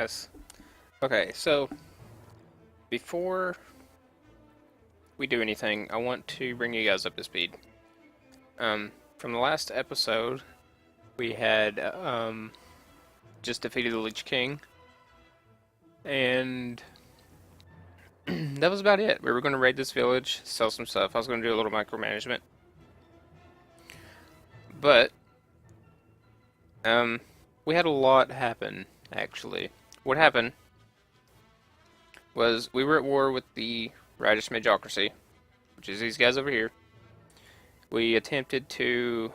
guys. Okay, so before we do anything, I want to bring you guys up to speed. From the last episode, we had just defeated the Lich King, and that was about it. We were going to raid this village, sell some stuff. I was going to do a little micromanagement, but we had a lot happen. Actually, what happened was we were at war with the Radish Magocracy, which is these guys over here. We attempted to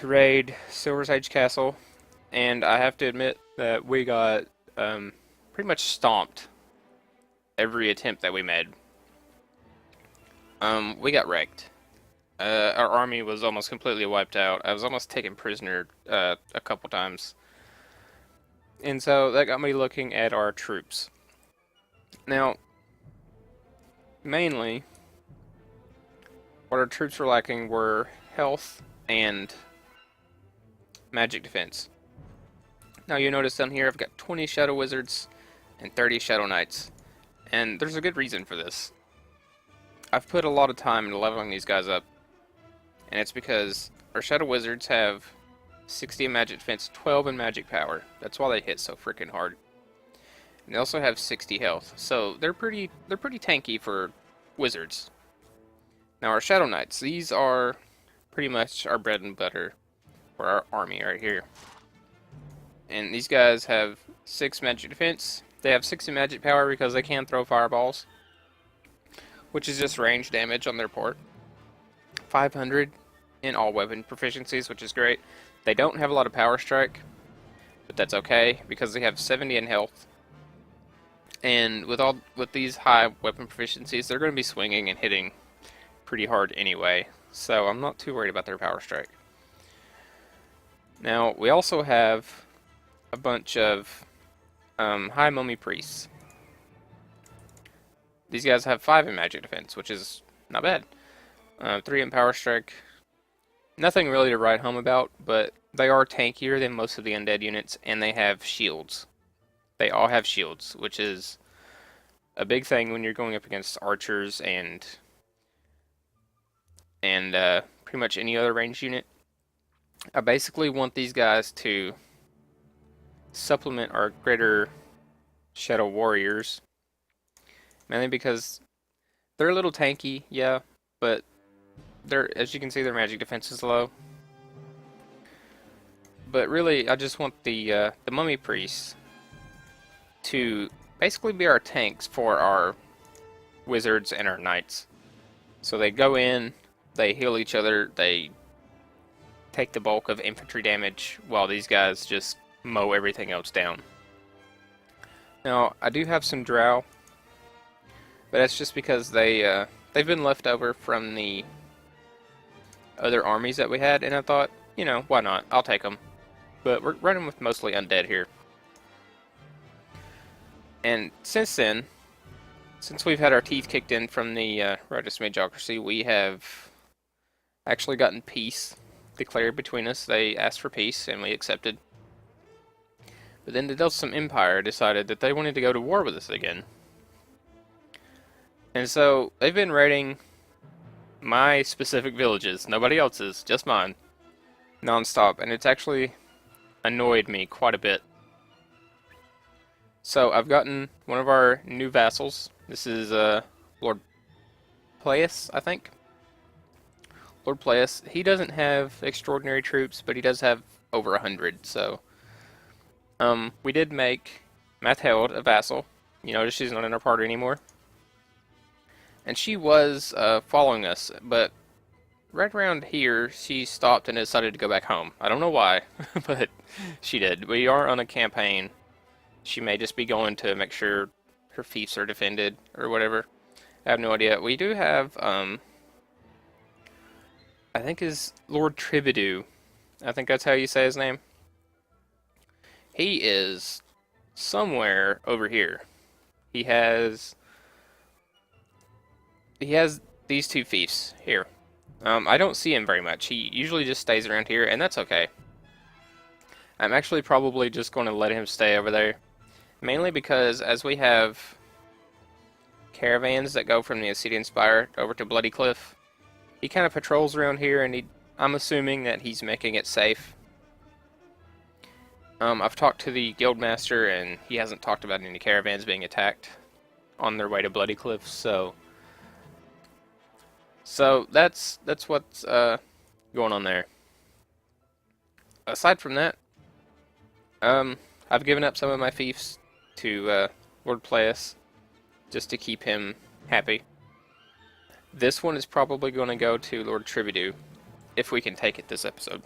raid Silver's Age Castle, and I have to admit that we got pretty much stomped every attempt that we made. We got wrecked. Our army was almost completely wiped out. I was almost taken prisoner a couple times. And so that got me looking at our troops. Now, mainly, what our troops were lacking were health and magic defense. Now you notice down here I've got 20 Shadow Wizards and 30 Shadow Knights. And there's a good reason for this. I've put a lot of time into leveling these guys up. And it's because our Shadow Wizards have 60 in magic defense, 12 in magic power. That's why they hit so freaking hard. And they also have 60 health. So they're pretty tanky for wizards. Now our Shadow Knights, these are pretty much our bread and butter for our army right here. And these guys have 6 magic defense. They have 60 magic power because they can throw fireballs, which is just range damage on their part. 500 in all weapon proficiencies, which is great. They don't have a lot of power strike, but that's okay because they have 70 in health. And with these high weapon proficiencies, they're going to be swinging and hitting pretty hard anyway, so I'm not too worried about their power strike. Now, we also have a bunch of high mummy priests. These guys have 5 in magic defense, which is not bad. 3 in power strike. Nothing really to write home about, but they are tankier than most of the undead units, and they have shields. They all have shields, which is a big thing when you're going up against archers and pretty much any other ranged unit. I basically want these guys to supplement our greater Shadow Warriors, mainly because they're a little tanky, yeah, but as you can see, their magic defense is low. But really, I just want the mummy priests to basically be our tanks for our wizards and our knights. So they go in, they heal each other, they take the bulk of infantry damage, while these guys just mow everything else down. Now, I do have some drow, but that's just because they've been left over from the other armies that we had, and I thought, you know, why not? I'll take them. But we're running with mostly undead here. And since then, since we've had our teeth kicked in from the Radish Magocracy, we have actually gotten peace declared between us. They asked for peace, and we accepted. But then the Delthasum Empire decided that they wanted to go to war with us again. And so they've been raiding my specific villages, nobody else's, just mine, non-stop, and it's actually annoyed me quite a bit. So I've gotten one of our new vassals. This is Lord Playus, I think. Lord Playus. He doesn't have extraordinary troops, but he does have over 100. So we did make Mathilde a vassal. You notice she's not in our party anymore. And she was following us, but right around here, she stopped and decided to go back home. I don't know why, but she did. We are on a campaign. She may just be going to make sure her fiefs are defended, or whatever. I have no idea. We do have, I think is Lord Tribidou. I think that's how you say his name. He is somewhere over here. He has these 2 fiefs here. I don't see him very much. He usually just stays around here, and that's okay. I'm actually probably just going to let him stay over there. Mainly because as we have caravans that go from the Ascetian Spire over to Bloody Cliff, he kind of patrols around here, and I'm assuming that he's making it safe. I've talked to the guildmaster, and he hasn't talked about any caravans being attacked on their way to Bloody Cliff. So that's what's going on there. Aside from that, I've given up some of my fiefs to Lord Playus just to keep him happy. This one is probably going to go to Lord Tribudu, if we can take it this episode.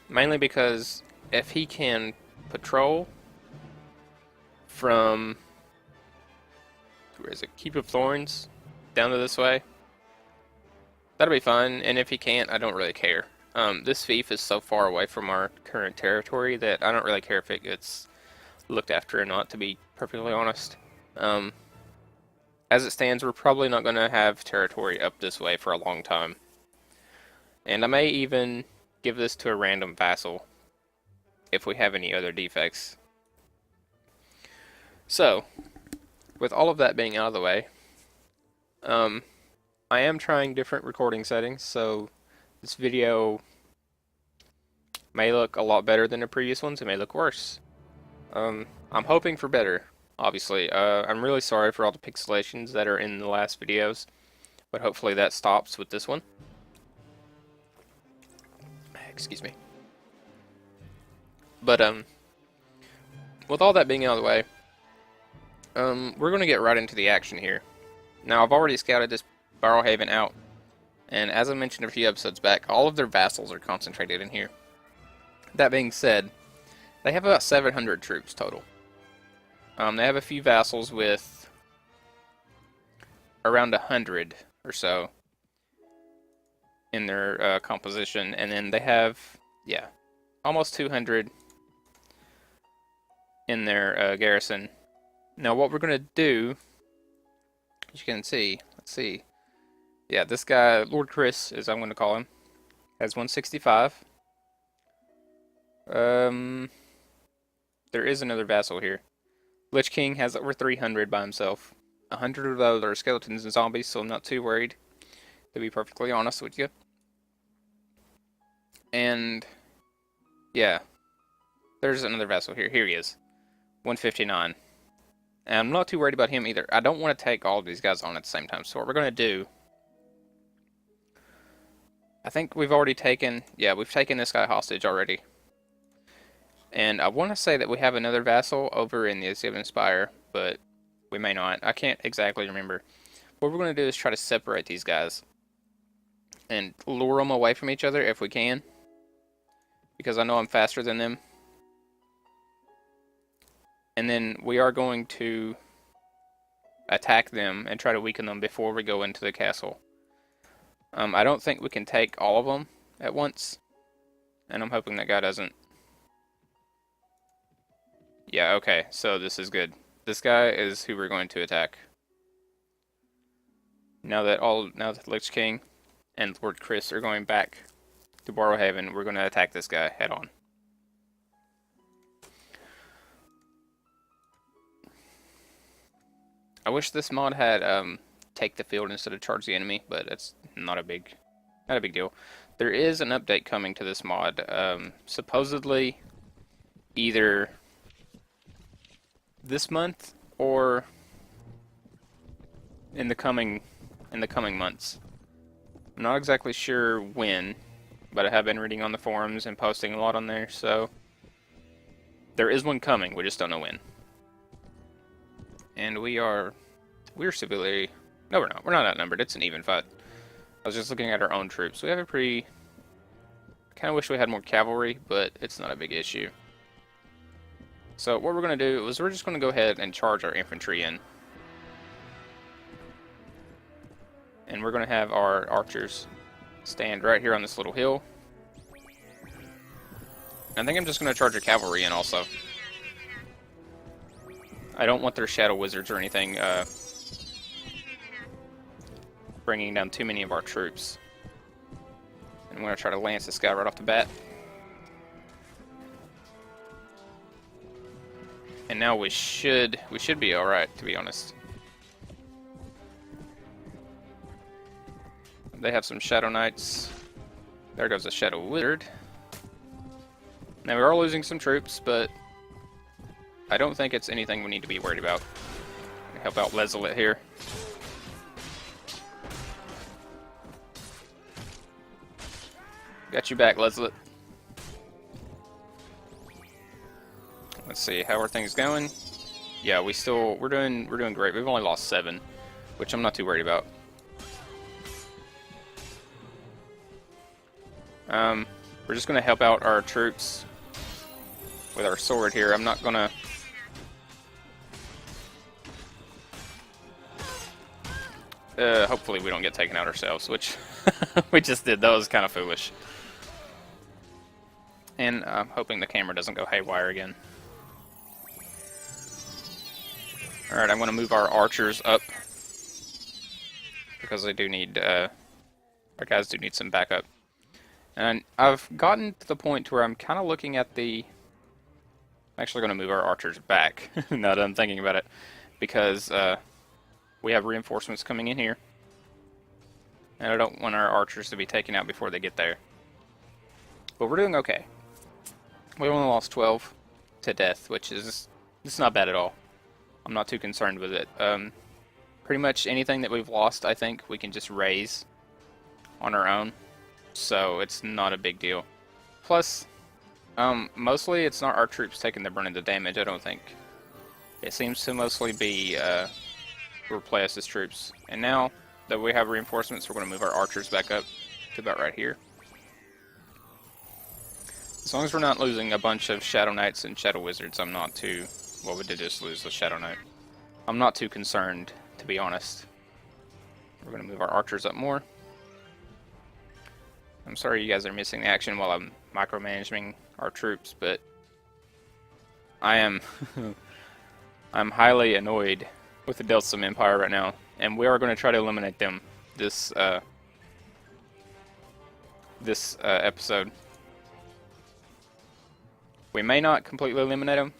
Mainly because if he can patrol from, where is it, Keep of Thorns, down to this way, that'll be fine, and if he can't, I don't really care. This fief is so far away from our current territory that I don't really care if it gets looked after or not, to be perfectly honest. As it stands, we're probably not going to have territory up this way for a long time. And I may even give this to a random vassal if we have any other defects. So, with all of that being out of the way, I am trying different recording settings, so this video may look a lot better than the previous ones. It may look worse. I'm hoping for better, obviously. I'm really sorry for all the pixelations that are in the last videos, but hopefully that stops with this one. Excuse me. But, with all that being out of the way, we're going to get right into the action here. Now, I've already scouted this Barrowhaven out, and as I mentioned a few episodes back, all of their vassals are concentrated in here. That being said, they have about 700 troops total. They have a few vassals with around 100 or so in their composition, and then they have, yeah, almost 200 in their garrison. Now what we're going to do, as you can see, let's see, yeah, this guy, Lord Chris, as I'm going to call him, has 165. There is another vassal here. Lich King has over 300 by himself. 100 of those are skeletons and zombies, so I'm not too worried, to be perfectly honest with you. And, yeah, there's another vassal here. Here he is. 159. And I'm not too worried about him either. I don't want to take all of these guys on at the same time. So what we're going to do, I think we've already taken, yeah, we've taken this guy hostage already. And I want to say that we have another vassal over in the Ascetian Spire, but we may not. I can't exactly remember. What we're going to do is try to separate these guys and lure them away from each other if we can, because I know I'm faster than them. And then we are going to attack them and try to weaken them before we go into the castle. I don't think we can take all of them at once, and I'm hoping that guy doesn't. Yeah, okay, so this is good. This guy is who we're going to attack. Now that Lich King and Lord Chris are going back to Barrowhaven, we're going to attack this guy head on. I wish this mod had take the field instead of charge the enemy, but it's not a big deal. There is an update coming to this mod, supposedly either this month or in the coming months. I'm not exactly sure when, but I have been reading on the forums and posting a lot on there, so there is one coming. We just don't know when. And we're severely, no, we're not. We're not outnumbered. It's an even fight. I was just looking at our own troops. We have a pretty, kind of wish we had more cavalry, but it's not a big issue. So what we're going to do is we're just going to go ahead and charge our infantry in. And we're going to have our archers stand right here on this little hill. I think I'm just going to charge our cavalry in also. I don't want their shadow wizards or anything bringing down too many of our troops. And I'm going to try to lance this guy right off the bat. And now we should be alright, to be honest. They have some Shadow Knights. There goes a Shadow Wizard. Now we are losing some troops, but I don't think it's anything we need to be worried about. Help out Lezelet here. Got you back, Lezelet. Let's see, how are things going? Yeah, we're doing great. We've only lost 7, which I'm not too worried about. We're just gonna help out our troops with our sword here. I'm not gonna. Hopefully we don't get taken out ourselves, which we just did. That was kind of foolish. And I'm hoping the camera doesn't go haywire again. Alright, I'm going to move our archers up. Because they do need, our guys do need some backup. And I've gotten to the point where I'm kind of looking at the... I'm actually going to move our archers back, now that I'm thinking about it. Because, we have reinforcements coming in here. And I don't want our archers to be taken out before they get there. But we're doing okay. We only lost 12 to death, which is... it's not bad at all. I'm not too concerned with it. Pretty much anything that we've lost, I think, we can just raise on our own. So it's not a big deal. Plus, mostly it's not our troops taking the brunt of the damage, I don't think. It seems to mostly be Replace's troops. And now that we have reinforcements, we're going to move our archers back up to about right here. As long as we're not losing a bunch of Shadow Knights and Shadow Wizards, I'm not too... well, we did just lose the Shadow Knight. I'm not too concerned, to be honest. We're going to move our archers up more. I'm sorry you guys are missing the action while I'm micromanaging our troops, but I am I'm highly annoyed with the Delthasum Empire right now, and we are going to try to eliminate them this episode. We may not completely eliminate them,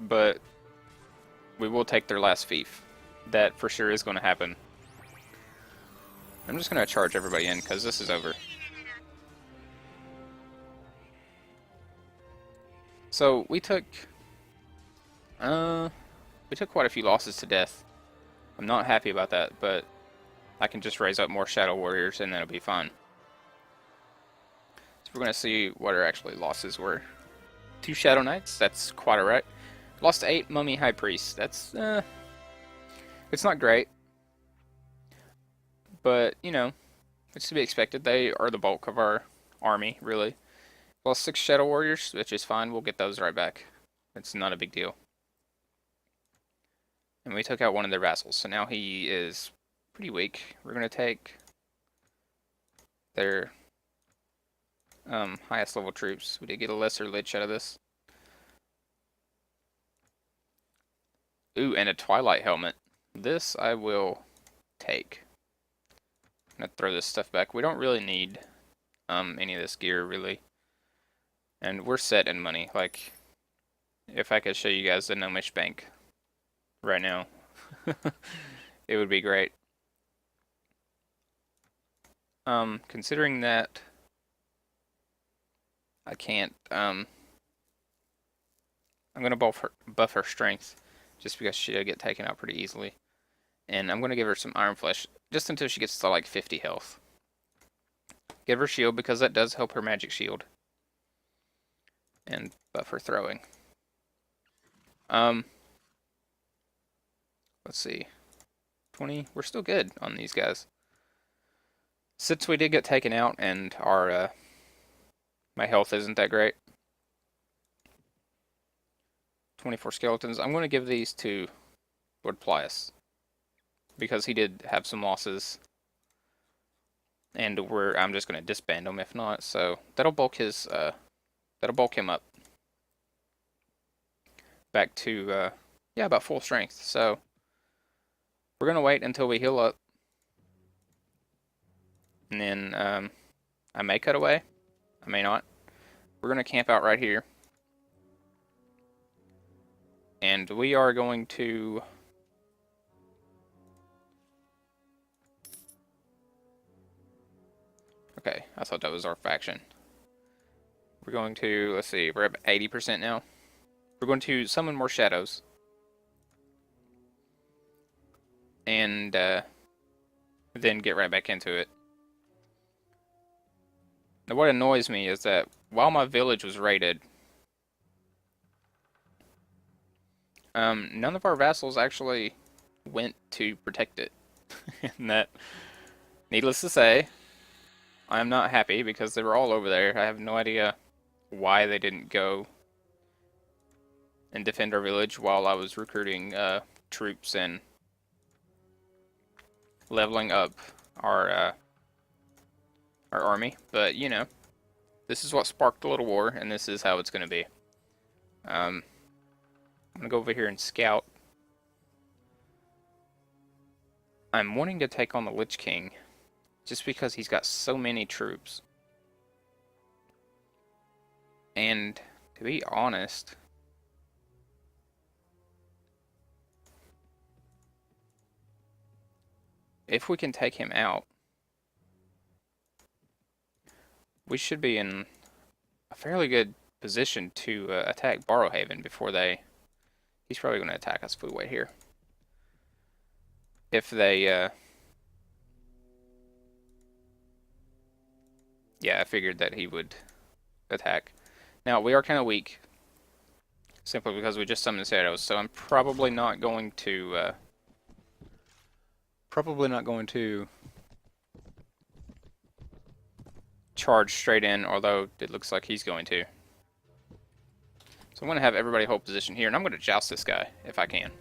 but we will take their last fief. That for sure is going to happen. I'm just going to charge everybody in because this is over. So we took quite a few losses to death. I'm not happy about that, but I can just raise up more Shadow Warriors and then it'll be fine. So we're going to see what our actually losses were. 2 Shadow Knights, that's quite alright. Lost 8 Mummy High Priests, that's, it's not great. But, you know, it's to be expected. They are the bulk of our army, really. Lost 6 Shadow Warriors, which is fine. We'll get those right back. It's not a big deal. And we took out one of their vassals, so now he is pretty weak. We're going to take their highest level troops. We did get a lesser lich out of this. Ooh, and a Twilight Helmet. This I will take. I'm going to throw this stuff back. We don't really need any of this gear, really. And we're set in money. Like, if I could show you guys the Gnomish Bank right now, it would be great. Considering that I can't, I'm going to buff her strength, just because she'll get taken out pretty easily. And I'm going to give her some Iron Flesh, just until she gets to like 50 health. Give her shield, because that does help her magic shield. And buff her throwing. Let's see. 20, we're still good on these guys. Since we did get taken out, and our, my health isn't that great. 24 skeletons. I'm going to give these to Lord Plius, because he did have some losses, and I'm just going to disband him if not. So that'll bulk his him up back to yeah, about full strength. So we're going to wait until we heal up, and then I may cut away, I may not. We're going to camp out right here. And we are going to... Okay, I thought that was our faction. We're going to, let's see, we're at 80% now. We're going to summon more shadows. And then get right back into it. Now what annoys me is that while my village was raided, none of our vassals actually went to protect it. And that, needless to say, I'm not happy because they were all over there. I have no idea why they didn't go and defend our village while I was recruiting troops and leveling up our army. But, you know, this is what sparked the little war, and this is how it's going to be. I'm going to go over here and scout. I'm wanting to take on the Lich King, just because he's got so many troops. And, to be honest, if we can take him out, we should be in a fairly good position to attack Barrowhaven before they... He's probably going to attack us if we wait here. If they... Yeah, I figured that he would attack. Now, we are kind of weak, simply because we just summoned shadows, so I'm probably not going to... charge straight in, although it looks like he's going to. So I'm going to have everybody hold position here, and I'm going to joust this guy, if I can.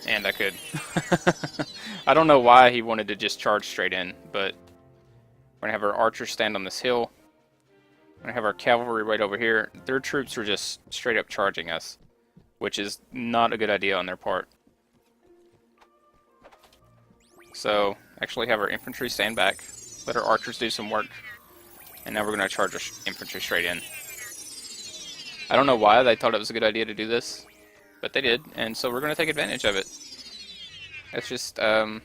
And I could. I don't know why he wanted to just charge straight in, but we're going to have our archers stand on this hill. We're going to have our cavalry right over here. Their troops are just straight up charging us, which is not a good idea on their part. So, actually have our infantry stand back, let our archers do some work, and now we're going to charge our infantry straight in. I don't know why they thought it was a good idea to do this, but they did, and so we're going to take advantage of it. It's just, they're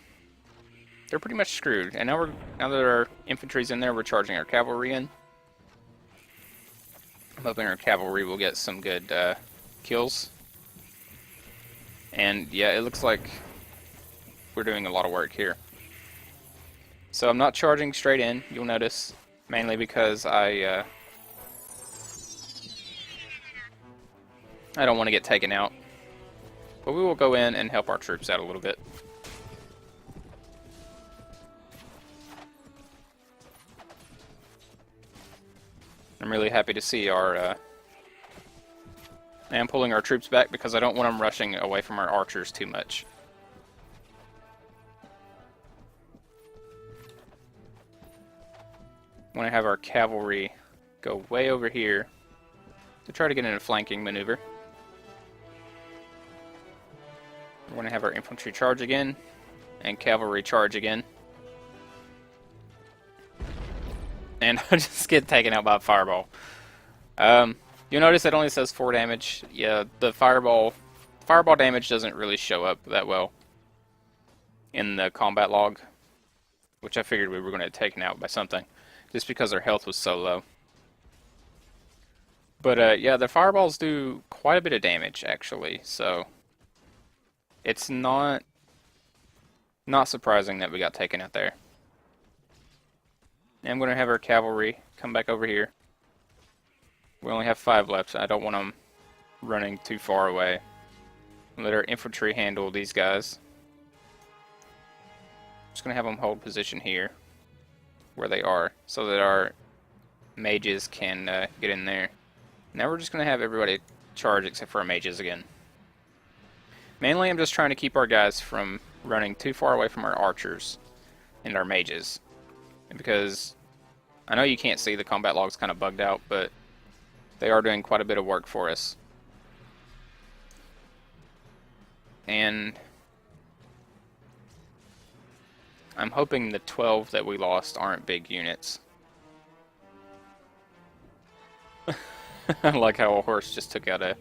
pretty much screwed, and now that our infantry's in there, we're charging our cavalry in. I'm hoping our cavalry will get some good kills. And yeah, it looks like we're doing a lot of work here. So I'm not charging straight in, you'll notice, mainly because I don't want to get taken out. But we will go in and help our troops out a little bit. I'm really happy to see our... I'm pulling our troops back because I don't want them rushing away from our archers too much. I want to have our cavalry go way over here to try to get in a flanking maneuver. We're going to have our infantry charge again, and cavalry charge again. And I'll just get taken out by a fireball. You'll notice it only says 4 damage. Yeah, the fireball damage doesn't really show up that well in the combat log, which I figured we were going to get taken out by something, just because our health was so low. But yeah, the fireballs do quite a bit of damage, actually, so it's not surprising that we got taken out there. And I'm going to have our cavalry come back over here. We only have 5 left, so I don't want them running too far away. Let our infantry handle these guys. Just going to have them hold position here, where they are, so that our mages can get in there. Now we're just going to have everybody charge except for our mages again. Mainly I'm just trying to keep our guys from running too far away from our archers and our mages. Because I know you can't see, the combat log's kind of bugged out, but they are doing quite a bit of work for us. And I'm hoping the 12 that we lost aren't big units. Like how a horse just took out a...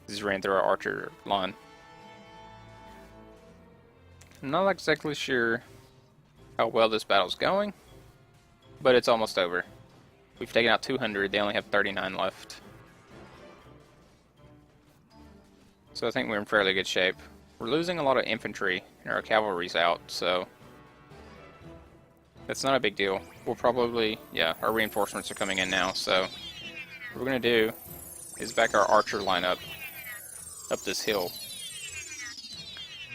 just ran through our archer line. I'm not exactly sure how well this battle's going, but it's almost over. We've taken out 200, they only have 39 left. So I think we're in fairly good shape. We're losing a lot of infantry, and our cavalry's out, so that's not a big deal. We'll probably, yeah, our reinforcements are coming in now, so what we're going to do is back our archer line up this hill,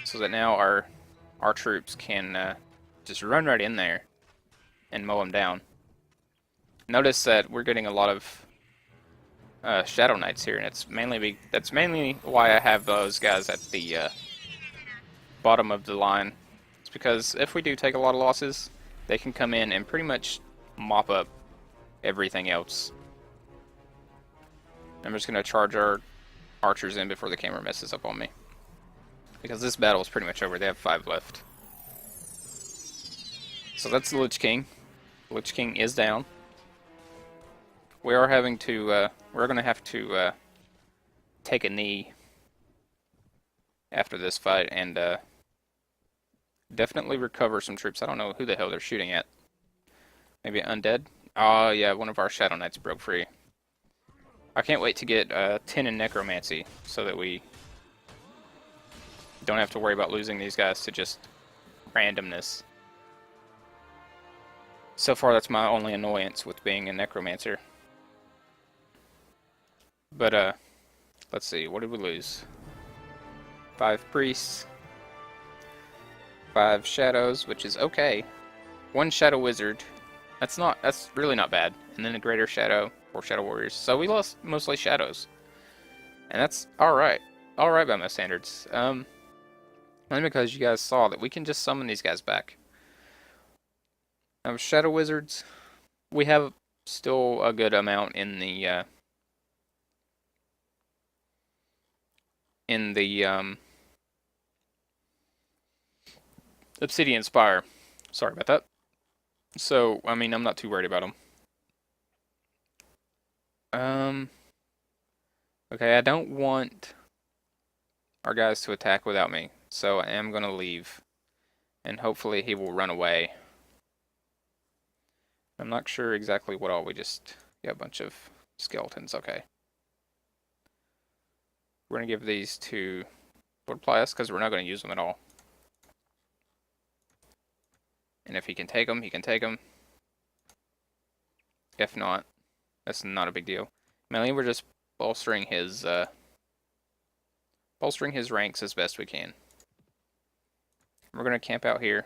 so that now our troops can just run right in there and mow them down. Notice that we're getting a lot of Shadow Knights here, and that's mainly why I have those guys at the bottom of the line. It's because if we do take a lot of losses, they can come in and pretty much mop up everything else. I'm just going to charge our archers in before the camera messes up on me, because this battle is pretty much over. They have 5 left. So that's the Lich King. Lich King is down. We are having to, we're going to have to take a knee after this fight and definitely recover some troops. I don't know who the hell they're shooting at. Maybe undead? Oh yeah, one of our Shadow Knights broke free. I can't wait to get 10 in Necromancy so that we don't have to worry about losing these guys to just randomness. So far that's my only annoyance with being a Necromancer. But let's see, what did we lose? 5 priests, 5 shadows, which is okay. 1 shadow wizard. That's really not bad. And then a greater shadow, 4 shadow warriors. So we lost mostly shadows. And that's alright. Alright by my standards. Only because you guys saw that we can just summon these guys back. Shadow wizards, we have still a good amount in the Obsidian Spire. Sorry about that. So, I mean, I'm not too worried about them. Okay, I don't want our guys to attack without me, so I am going to leave. And hopefully he will run away. I'm not sure exactly what all we just... Yeah, a bunch of skeletons, okay. We're going to give these to Lord Plius, because we're not going to use them at all. And if he can take them, he can take them. If not, that's not a big deal. Mainly we're just bolstering his ranks as best we can. We're going to camp out here.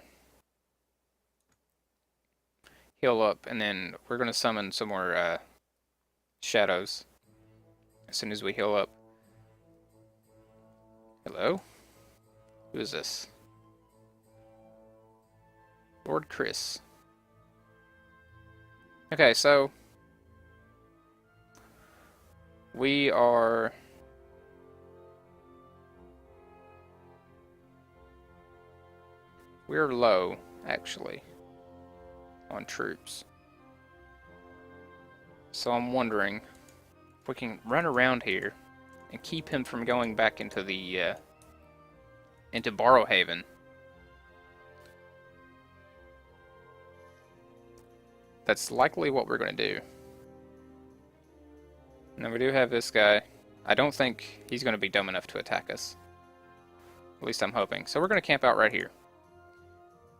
Heal up, and then we're going to summon some more shadows as soon as we heal up. Hello? Who is this? Lord Chris. Okay, so we're low, actually, on troops. So I'm wondering if we can run around here and keep him from going back into the into Borrowhaven. That's likely what we're going to do. Now we do have this guy. I don't think he's going to be dumb enough to attack us. At least I'm hoping. So we're going to camp out right here.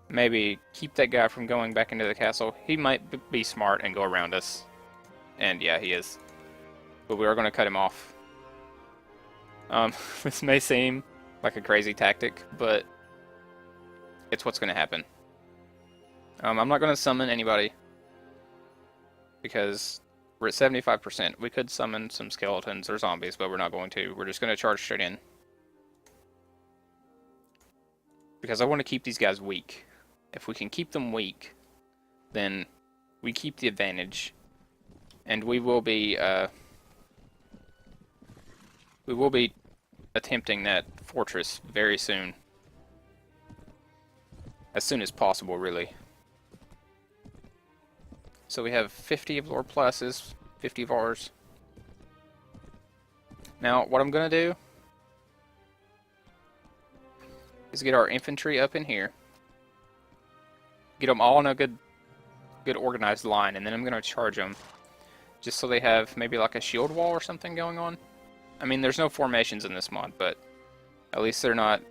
Maybe keep that guy from going back into the castle. He might be smart and go around us. And yeah, he is. But we are going to cut him off. This may seem like a crazy tactic, but it's what's going to happen. I'm not going to summon anybody, because we're at 75%. We could summon some skeletons or zombies, but we're not going to. We're just going to charge straight in. Because I want to keep these guys weak. If we can keep them weak, then we keep the advantage. And we will be attempting that fortress very soon. As soon as possible, really. So we have 50 of Lord Plas's, 50 of ours. Now, what I'm going to do is get our infantry up in here. Get them all in a good organized line, and then I'm going to charge them. Just so they have maybe like a shield wall or something going on. I mean, there's no formations in this mod, but at least they're not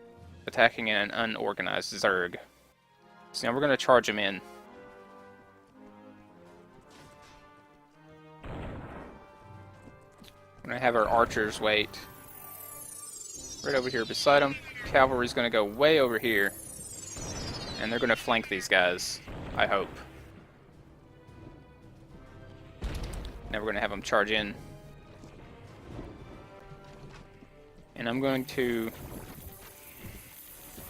attacking in an unorganized Zerg. So now we're going to charge them in. We're going to have our archers wait right over here beside them. Cavalry's going to go way over here. And they're going to flank these guys, I hope. Now we're going to have them charge in. And I'm going to...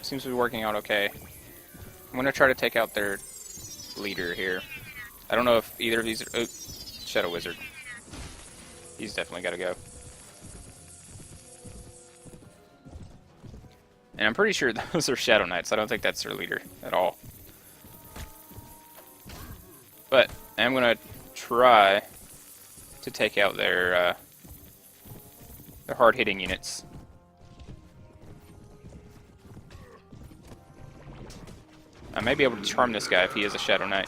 Seems to be working out okay. I'm going to try to take out their leader here. I don't know if either of these are... Oh, Shadow Wizard. He's definitely got to go. And I'm pretty sure those are Shadow Knights. I don't think that's their leader at all. But I'm going to try to take out their hard-hitting units. I may be able to charm this guy if he is a Shadow Knight.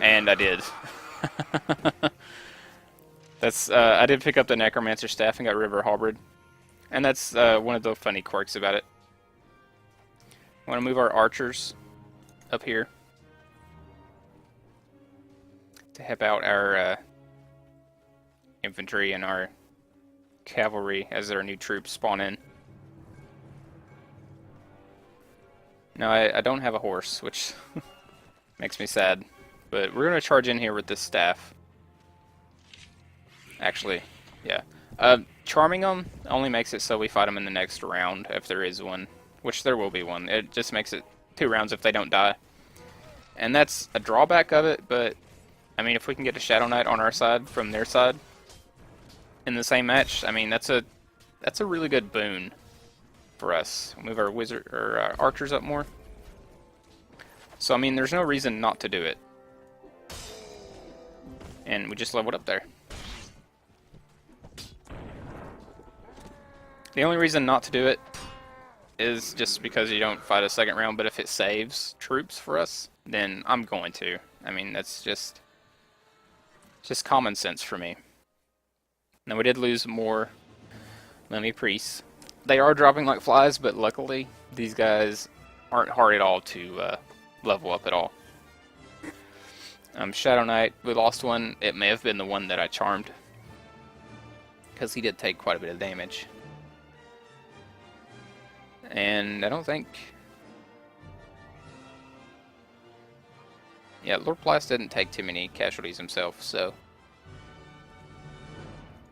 And I did. That's I did pick up the Necromancer Staff and got River Halberd. And that's one of the funny quirks about it. I want to move our archers up here to help out our infantry and our cavalry as their new troops spawn in. Now, I don't have a horse, which makes me sad. But we're going to charge in here with this staff. Actually, yeah. Charming them only makes it so we fight them in the next round, if there is one. Which there will be one. It just makes it 2 rounds if they don't die. And that's a drawback of it, but... I mean, if we can get a Shadow Knight on our side from their side in the same match, I mean, that's a really good boon for us. Move our wizard or archers up more. So I mean, there's no reason not to do it. And we just leveled up there. The only reason not to do it is just because you don't fight a second round, but if it saves troops for us, then I'm going to. I mean, that's just common sense for me. Now, we did lose more Lemmy Priests. They are dropping like flies, but luckily, these guys aren't hard at all to level up at all. Shadow Knight, we lost one. It may have been the one that I charmed, because he did take quite a bit of damage. And I don't think... Yeah, Lord Plas didn't take too many casualties himself, so...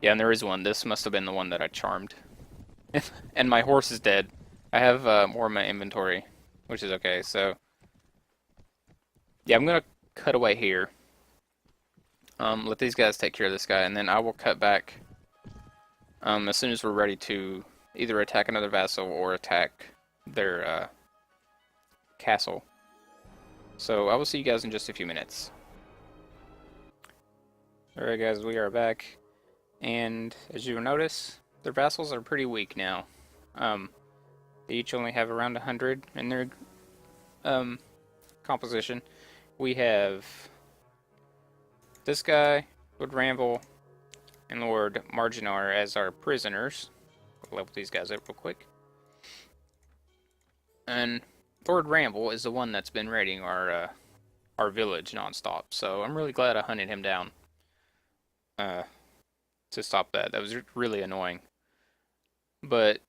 Yeah, and there is one. This must have been the one that I charmed. And my horse is dead. I have more in my inventory, which is okay, so... Yeah, I'm gonna cut away here. Let these guys take care of this guy, and then I will cut back as soon as we're ready to either attack another vassal or attack their castle. So I will see you guys in just a few minutes. Alright guys, we are back. And as you will notice, their vassals are pretty weak now. They each only have around 100 in their composition. We have this guy, Lord Ramble, and Lord Marginar as our prisoners. We'll level these guys up real quick. And Lord Ramble is the one that's been raiding our village nonstop. So I'm really glad I hunted him down to stop that. That was really annoying. But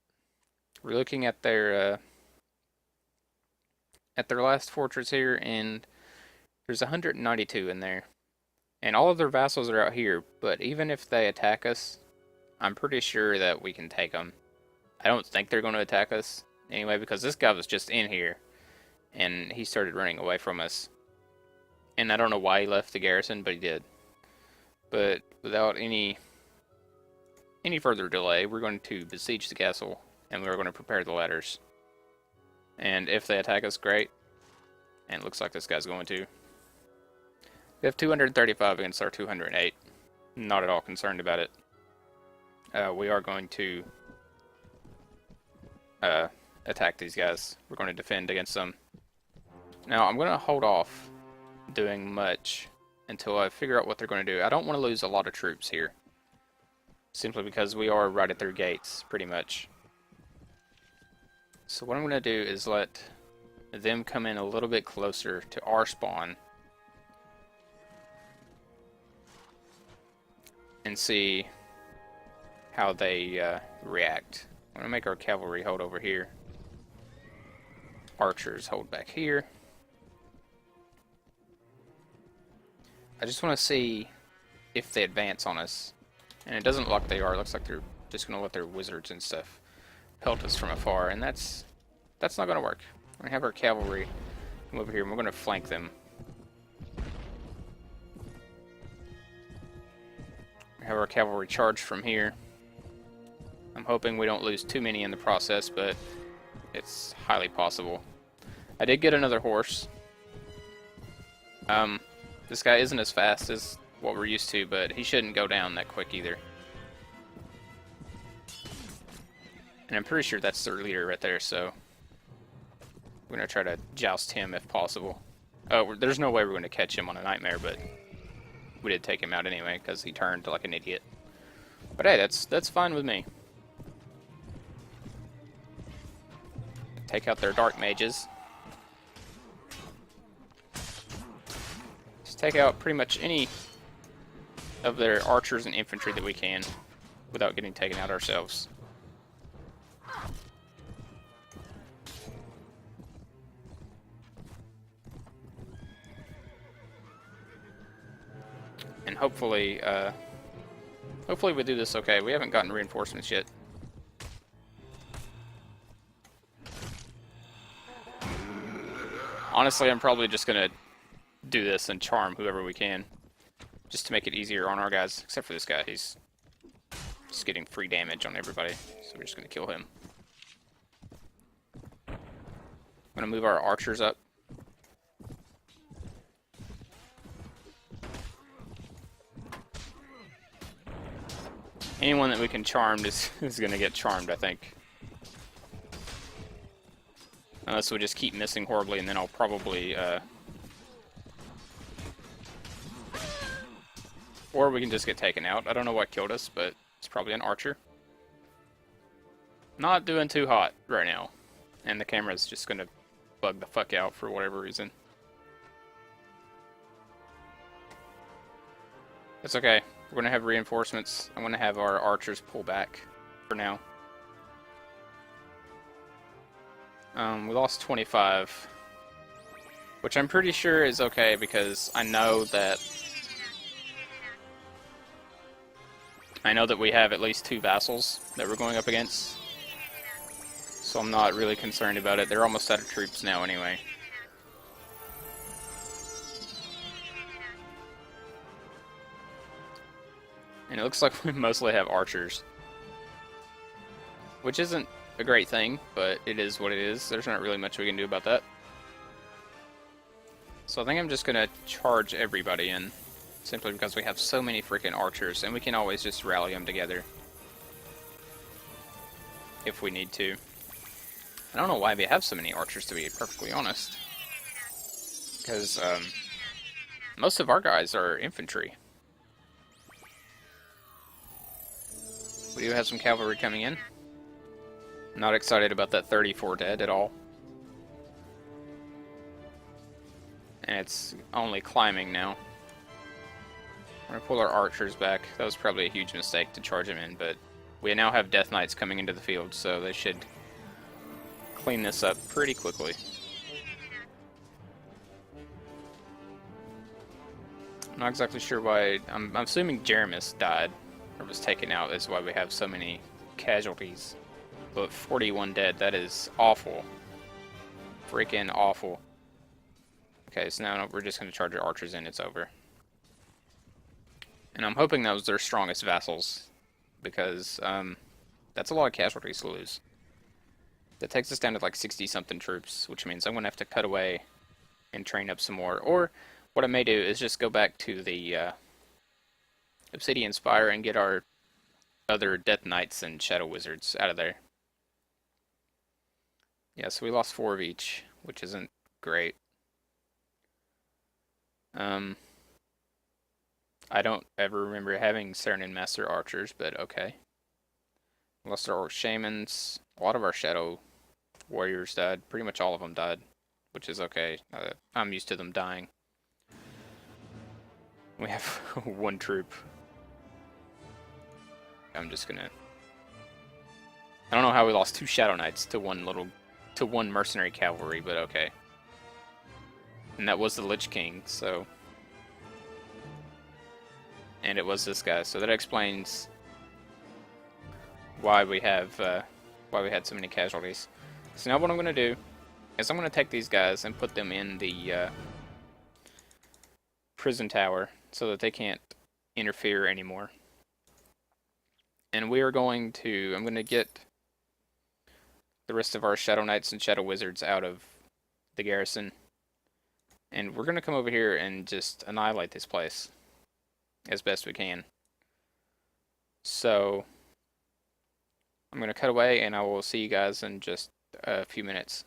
we're looking at their last fortress here, and there's 192 in there. And all of their vassals are out here, but even if they attack us, I'm pretty sure that we can take them. I don't think they're going to attack us anyway, because this guy was just in here, and he started running away from us. And I don't know why he left the garrison, but he did. But without any further delay, we're going to besiege the castle, and we're going to prepare the ladders. And if they attack us, great. And it looks like this guy's going to. We have 235 against our 208. not at all concerned about it. We are going to attack these guys. We're going to defend against them. Now, I'm going to hold off doing much until I figure out what they're going to do. I don't want to lose a lot of troops here, simply because we are right at their gates, pretty much. So what I'm going to do is let them come in a little bit closer to our spawn and see how they react. I'm going to make our cavalry hold over here. Archers hold back here. I just want to see if they advance on us. And it doesn't look like they are. It looks like they're just going to let their wizards and stuff pelt us from afar. And that's not going to work. We're going to have our cavalry come over here and we're going to flank them. We have our cavalry charge from here. I'm hoping we don't lose too many in the process, but it's highly possible. I did get another horse. This guy isn't as fast as what we're used to, but he shouldn't go down that quick either. And I'm pretty sure that's their leader right there, so we're going to try to joust him if possible. Oh, there's no way we're going to catch him on a nightmare, but we did take him out anyway because he turned like an idiot. But hey, that's fine with me. Take out their dark mages. Just take out pretty much any of their archers and infantry that we can without getting taken out ourselves. And hopefully we do this okay. We haven't gotten reinforcements yet. Honestly, I'm probably just gonna do this and charm whoever we can, just to make it easier on our guys. Except for this guy, he's just getting free damage on everybody, so we're just gonna kill him. I'm gonna move our archers up. Anyone that we can charm is gonna get charmed, I think. Unless we just keep missing horribly, and then I'll probably, or we can just get taken out. I don't know what killed us, but it's probably an archer. Not doing too hot right now. And the camera's just gonna bug the fuck out for whatever reason. It's okay. We're gonna have reinforcements. I'm gonna have our archers pull back for now. We lost 25, which I'm pretty sure is okay because I know that we have at least 2 vassals that we're going up against, so I'm not really concerned about it. They're almost out of troops now anyway. And it looks like we mostly have archers, which isn't a great thing, but it is what it is. There's not really much we can do about that. So I think I'm just gonna charge everybody in, simply because we have so many freaking archers, and we can always just rally them together if we need to. I don't know why we have so many archers, to be perfectly honest, because most of our guys are infantry. We do have some cavalry coming in. Not excited about that 34 dead at all. And it's only climbing now. We're gonna pull our archers back. That was probably a huge mistake to charge them in, but we now have Death Knights coming into the field, so they should clean this up pretty quickly. I'm not exactly sure why. I'm assuming Jeremus died or was taken out. That's why we have so many casualties. But 41 dead, that is awful. Freaking awful. Okay, so now we're just going to charge our archers in, it's over. And I'm hoping that was their strongest vassals, because that's a lot of casualties to lose. That takes us down to like 60-something troops, which means I'm going to have to cut away and train up some more. Or what I may do is just go back to the Obsidian Spire and get our other Death Knights and Shadow Wizards out of there. Yeah, so we lost 4 of each, which isn't great. I don't ever remember having Serenin Master Archers, but okay. Lost our Orc Shamans. A lot of our Shadow Warriors died. Pretty much all of them died, which is okay. I'm used to them dying. We have 1 troop. I'm just gonna... I don't know how we lost 2 Shadow Knights to one Mercenary Cavalry, but okay. And that was the Lich King, so... And it was this guy, so that explains why we had so many casualties. So now what I'm gonna do is I'm gonna take these guys and put them in the prison tower so that they can't interfere anymore. And we are going to... I'm gonna get the rest of our Shadow Knights and Shadow Wizards out of the garrison. And we're gonna come over here and just annihilate this place as best we can. So I'm gonna cut away and I will see you guys in just a few minutes.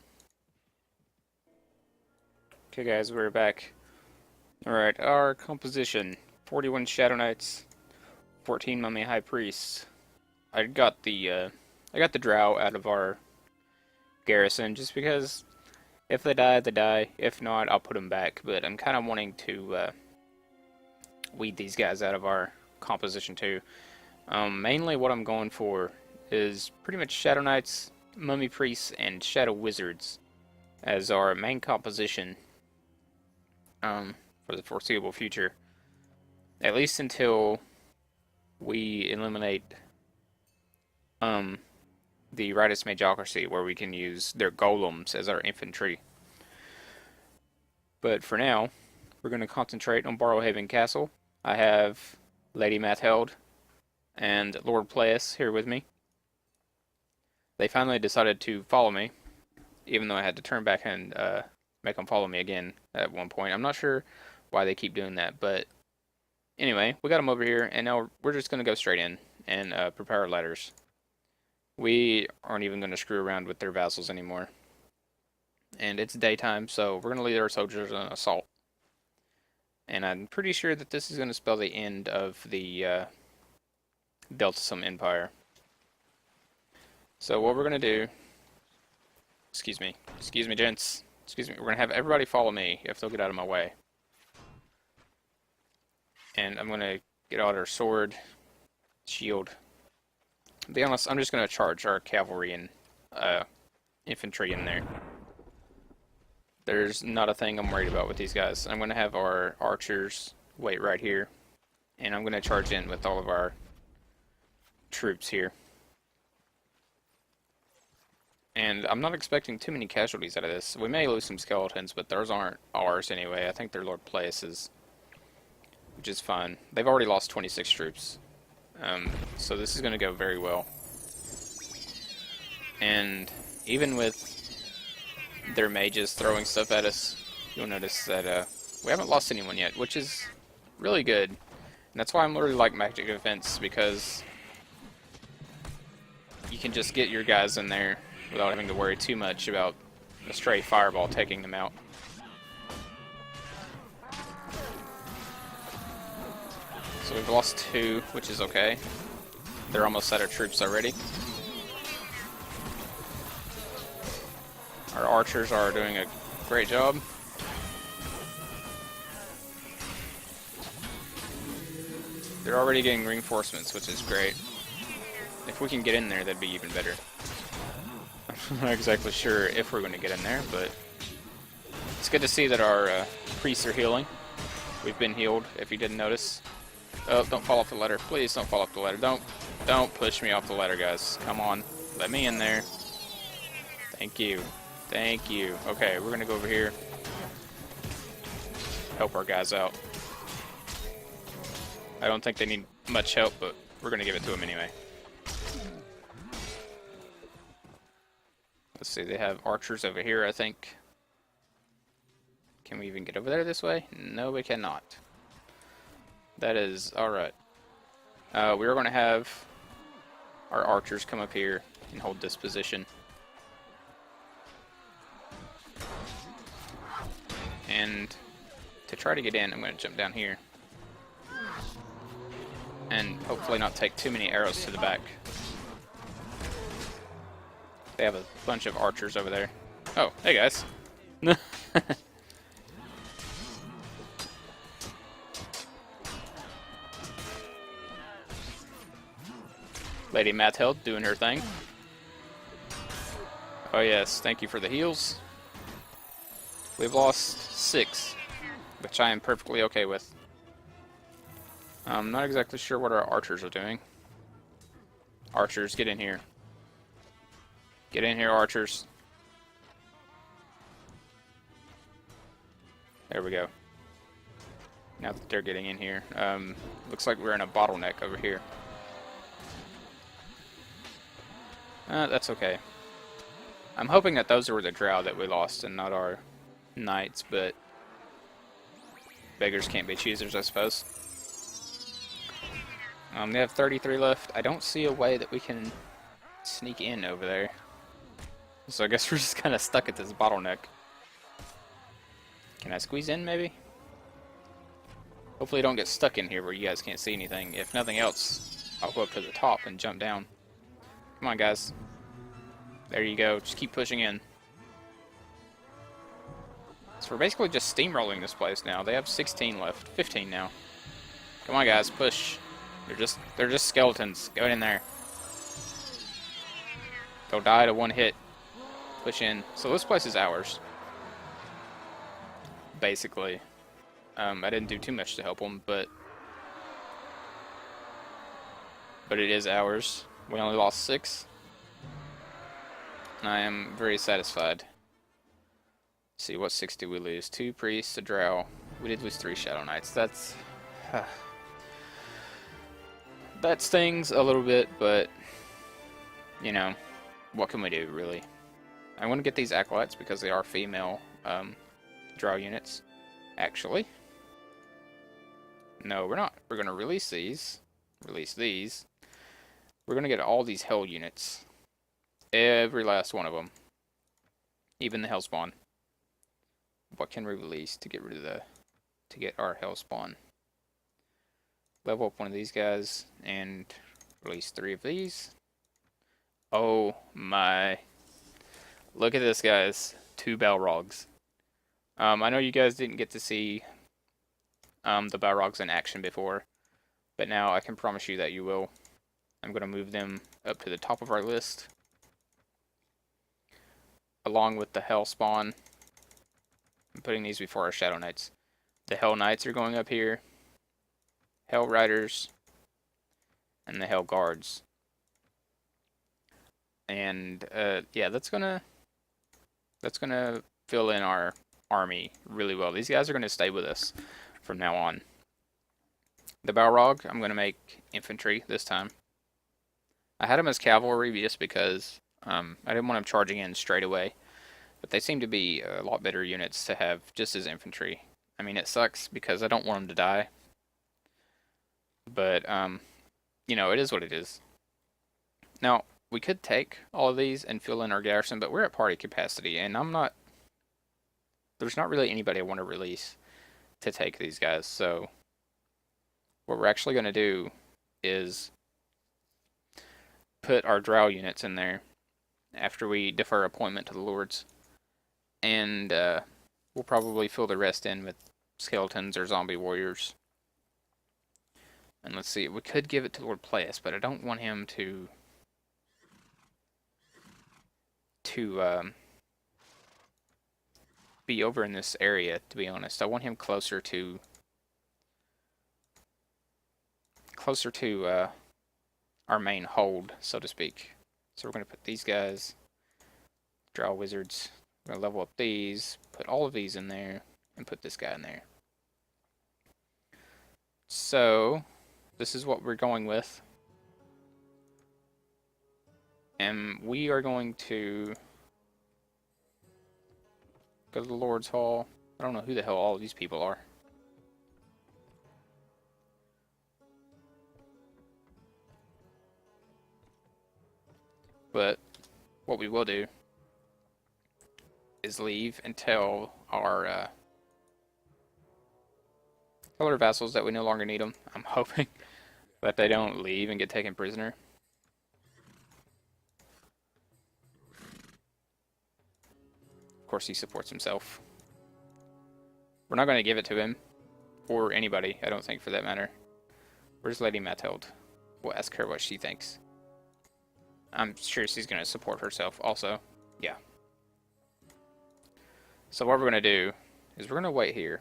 Okay guys, we're back. Alright, our composition: 41 Shadow Knights, 14 Mummy High Priests. I got the Drow out of our garrison just because if they die, they die. If not, I'll put them back. But I'm kind of wanting to weed these guys out of our composition too. Mainly what I'm going for is pretty much Shadow Knights, Mummy Priests, and Shadow Wizards as our main composition for the foreseeable future. At least until we eliminate the Rightus Magocracy, where we can use their golems as our infantry. But for now, we're going to concentrate on Barrowhaven Castle. I have Lady Matheld and Lord Playus here with me. They finally decided to follow me, even though I had to turn back and make them follow me again at one point. I'm not sure why they keep doing that, but anyway, we got them over here, and now we're just going to go straight in and prepare our letters. We aren't even going to screw around with their vassals anymore. And it's daytime, so we're going to lead our soldiers on an assault. And I'm pretty sure that this is going to spell the end of the Delthasum Empire. So what we're going to do... Excuse me, gents. Excuse me. We're going to have everybody follow me if they'll get out of my way. And I'm going to get out our sword, shield. To be honest, I'm just going to charge our cavalry and infantry in there. There's not a thing I'm worried about with these guys. I'm going to have our archers wait right here. And I'm going to charge in with all of our troops here. And I'm not expecting too many casualties out of this. We may lose some skeletons, but those aren't ours anyway. I think they're Lord Playus's, which is fine. They've already lost 26 troops. So this is going to go very well. And even with their mages throwing stuff at us, you'll notice that we haven't lost anyone yet, which is really good. And that's why I'm really like magic defense, because you can just get your guys in there without having to worry too much about a stray fireball taking them out. So we've lost 2, which is okay. They're almost out of troops already. Our archers are doing a great job. They're already getting reinforcements, which is great. If we can get in there, that'd be even better. I'm not exactly sure if we're going to get in there, but it's good to see that our priests are healing. We've been healed, if you didn't notice. Oh, don't fall off the ladder. Please don't fall off the ladder. Don't push me off the ladder, guys. Come on. Let me in there. Thank you. Thank you. Okay, we're going to go over here. Help our guys out. I don't think they need much help, but we're going to give it to them anyway. Let's see, they have archers over here, I think. Can we even get over there this way? No, we cannot. That is alright. We are going to have our archers come up here and hold this position. And to try to get in, I'm going to jump down here. And hopefully not take too many arrows to the back. They have a bunch of archers over there. Oh, hey guys. Lady Matheld doing her thing. Oh yes, thank you for the heals. We've lost 6, which I am perfectly okay with. I'm not exactly sure what our archers are doing. Archers, get in here. Get in here, archers. There we go. Now that they're getting in here. Looks like we're in a bottleneck over here. That's okay. I'm hoping that those were the drow that we lost and not our knights, but beggars can't be choosers, I suppose. They have 33 left. I don't see a way that we can sneak in over there. So I guess we're just kind of stuck at this bottleneck. Can I squeeze in, maybe? Hopefully I don't get stuck in here where you guys can't see anything. If nothing else, I'll go up to the top and jump down. Come on, guys. There you go. Just keep pushing in. So we're basically just steamrolling this place now. They have 16 left. 15 now. Come on, guys. Push. They're just skeletons. Go in there. They'll die to one hit. Push in. So this place is ours. Basically. I didn't do too much to help them, but it is ours. We only lost 6. I am very satisfied. Let's see, what 6 did we lose? 2 priests, a drow. We did lose 3 shadow knights. That's that stings a little bit, but you know, what can we do, really? I want to get these acolytes because they are female drow units. Actually, no, we're not. We're going to release these. Release these. We're going to get all these hell units. Every last one of them. Even the hell spawn. What can we release to get rid of to get our hell spawn? Level up one of these guys and release 3 of these. Oh my. Look at this, guys. 2 Balrogs. I know you guys didn't get to see the Balrogs in action before, but now I can promise you that you will. I'm going to move them up to the top of our list, along with the Hell Spawn. I'm putting these before our Shadow Knights. The Hell Knights are going up here, Hell Riders, and the Hell Guards. And yeah, that's gonna fill in our army really well. These guys are gonna stay with us from now on. The Balrog, I'm gonna make infantry this time. I had them as cavalry just because I didn't want them charging in straight away, but they seem to be a lot better units to have just as infantry. I mean, it sucks because I don't want them to die, but you know, it is what it is. Now, we could take all of these and fill in our garrison, but we're at party capacity, and there's not really anybody I want to release to take these guys, so what we're actually going to do is put our drow units in there after we defer appointment to the lords, and we'll probably fill the rest in with skeletons or zombie warriors. And let's see, we could give it to Lord Playus, but I don't want him to be over in this area, to be honest. I want him closer to our main hold, so to speak. So we're going to put these guys, drow wizards. We're going to level up these, put all of these in there, and put this guy in there. So this is what we're going with. And we are going to go to the Lord's Hall. I don't know who the hell all of these people are. but what we will do is leave and tell our vassals that we no longer need them. I'm hoping that they don't leave and get taken prisoner. Of course, he supports himself. We're not going to give it to him, or anybody, I don't think, for that matter. Where's Lady Mathilde? We'll ask her what she thinks. I'm sure she's going to support herself also. Yeah. So what we're going to do is we're going to wait here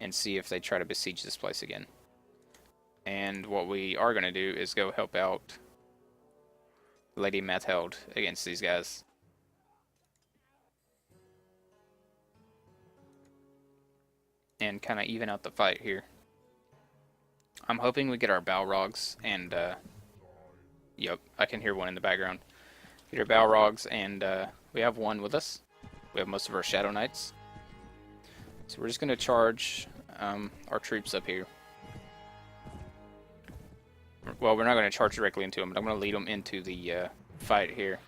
and see if they try to besiege this place again. And what we are going to do is go help out Lady Mathilde against these guys. And kind of even out the fight here. I'm hoping we get our Balrogs and, yep, I can hear one in the background. Get our Balrogs, and we have one with us. We have most of our Shadow Knights. So we're just going to charge our troops up here. Well, we're not going to charge directly into them, but I'm going to lead them into the fight here.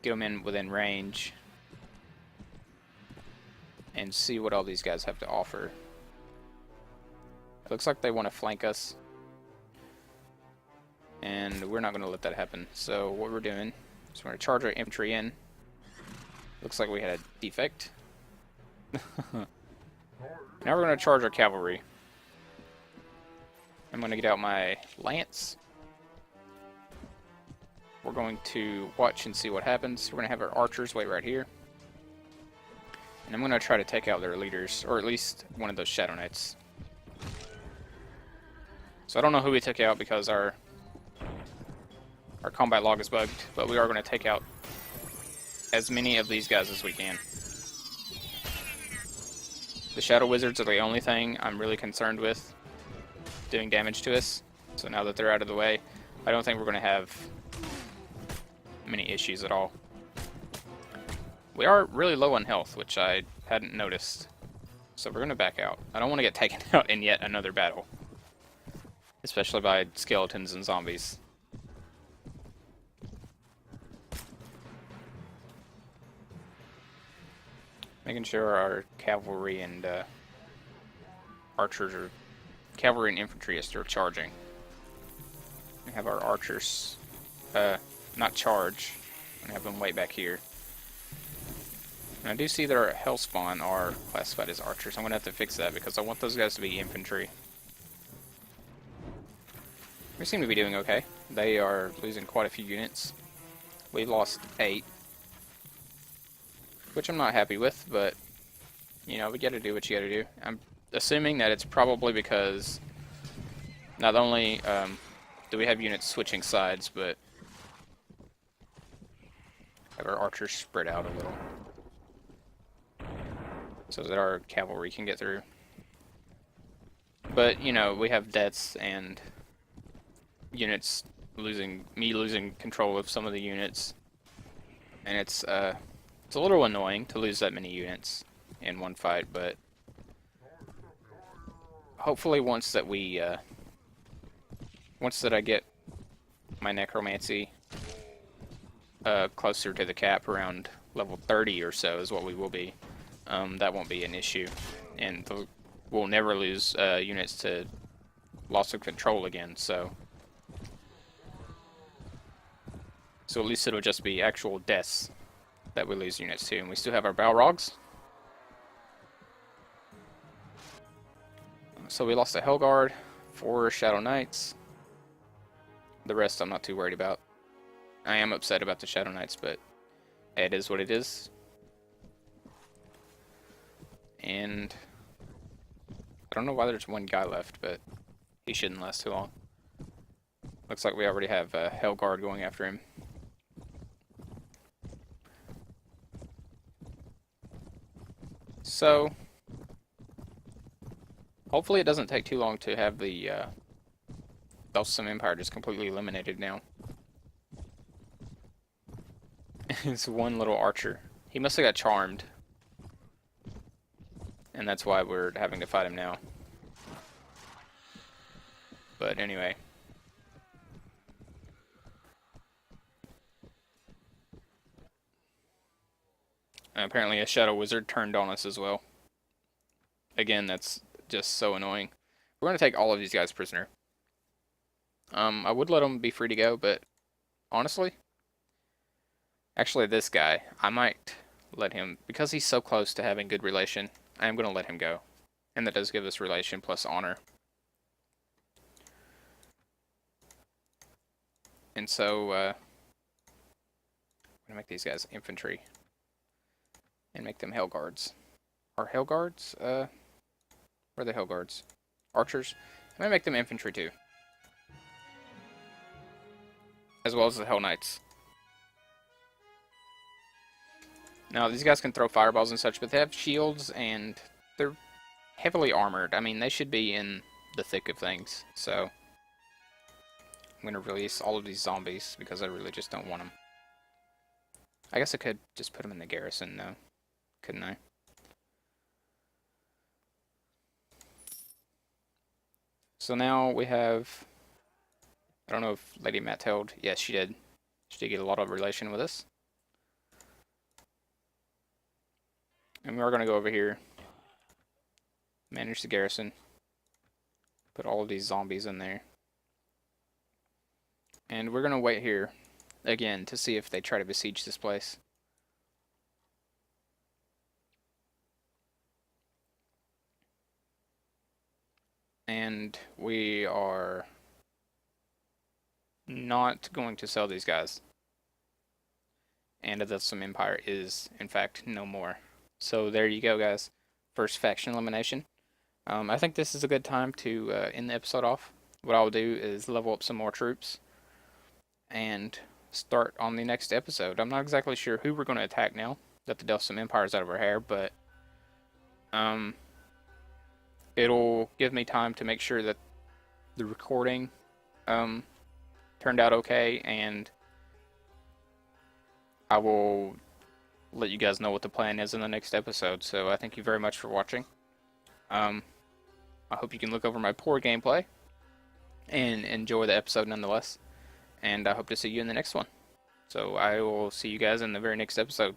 Get them in within range. And see what all these guys have to offer. It looks like they want to flank us. And we're not going to let that happen. So what we're doing is we're going to charge our infantry in. Looks like we had a defect. Now we're going to charge our cavalry. I'm going to get out my lance. We're going to watch and see what happens. We're going to have our archers wait right here. And I'm going to try to take out their leaders, or at least one of those Shadow Knights. So I don't know who we took out because our combat log is bugged, but we are going to take out as many of these guys as we can. The Shadow Wizards are the only thing I'm really concerned with doing damage to us. So now that they're out of the way, I don't think we're going to have many issues at all. We are really low on health, which I hadn't noticed. So we're going to back out. I don't want to get taken out in yet another battle. Especially by skeletons and zombies. Making sure our cavalry and archers are... Cavalry and infantry is still charging. We have our archers not charge. I'm going to have them wait back here. And I do see that our Hellspawn are classified as archers. I'm going to have to fix that because I want those guys to be infantry. We seem to be doing okay. They are losing quite a few units. We lost 8. Which I'm not happy with, but, you know, we gotta do what you gotta do. I'm assuming that it's probably because not only do we have units switching sides, but have our archers spread out a little. So that our cavalry can get through. But, you know, we have deaths and units losing control of some of the units. And it's a little annoying to lose that many units in one fight, but hopefully once that I get my necromancy closer to the cap, around level 30 or so is what we will be, that won't be an issue, and we'll never lose units to loss of control again, so at least it'll just be actual deaths that we lose units to. And we still have our Balrogs. So we lost a Hellguard, 4 Shadow Knights. The rest I'm not too worried about. I am upset about the Shadow Knights, but it is what it is. And I don't know why there's one guy left, but he shouldn't last too long. Looks like we already have a Hellguard going after him. So, hopefully it doesn't take too long to have the Delthasum Empire just completely eliminated now. It's one little archer. He must have got charmed. And that's why we're having to fight him now. But anyway. And apparently a Shadow Wizard turned on us as well. Again, that's just so annoying. We're going to take all of these guys prisoner. I would let them be free to go, but honestly, actually this guy, I might let him, because he's so close to having good relation, I am going to let him go. And that does give us relation plus honor. And so, I'm going to make these guys infantry. And make them Hell Guards. Are Hell Guards? Where are the Hell Guards? Archers? I'm going to make them infantry too. As well as the Hell Knights. Now, these guys can throw fireballs and such, but they have shields and they're heavily armored. I mean, they should be in the thick of things. So, I'm going to release all of these zombies because I really just don't want them. I guess I could just put them in the garrison, though. Couldn't I? So now we have... I don't know if Lady Mathilde... Yes, she did. She did get a lot of relation with us. And we're going to go over here. Manage the garrison. Put all of these zombies in there. And we're going to wait here again to see if they try to besiege this place. And we are not going to sell these guys. And the Delthasum Empire is, in fact, no more. So there you go, guys. First faction elimination. I think this is a good time to end the episode off. What I'll do is level up some more troops and start on the next episode. I'm not exactly sure who we're going to attack now that the Delthasum Empire is out of our hair, but it'll give me time to make sure that the recording turned out okay, and I will let you guys know what the plan is in the next episode. So I thank you very much for watching. I hope you can look over my poor gameplay and enjoy the episode nonetheless. And I hope to see you in the next one. So I will see you guys in the very next episode.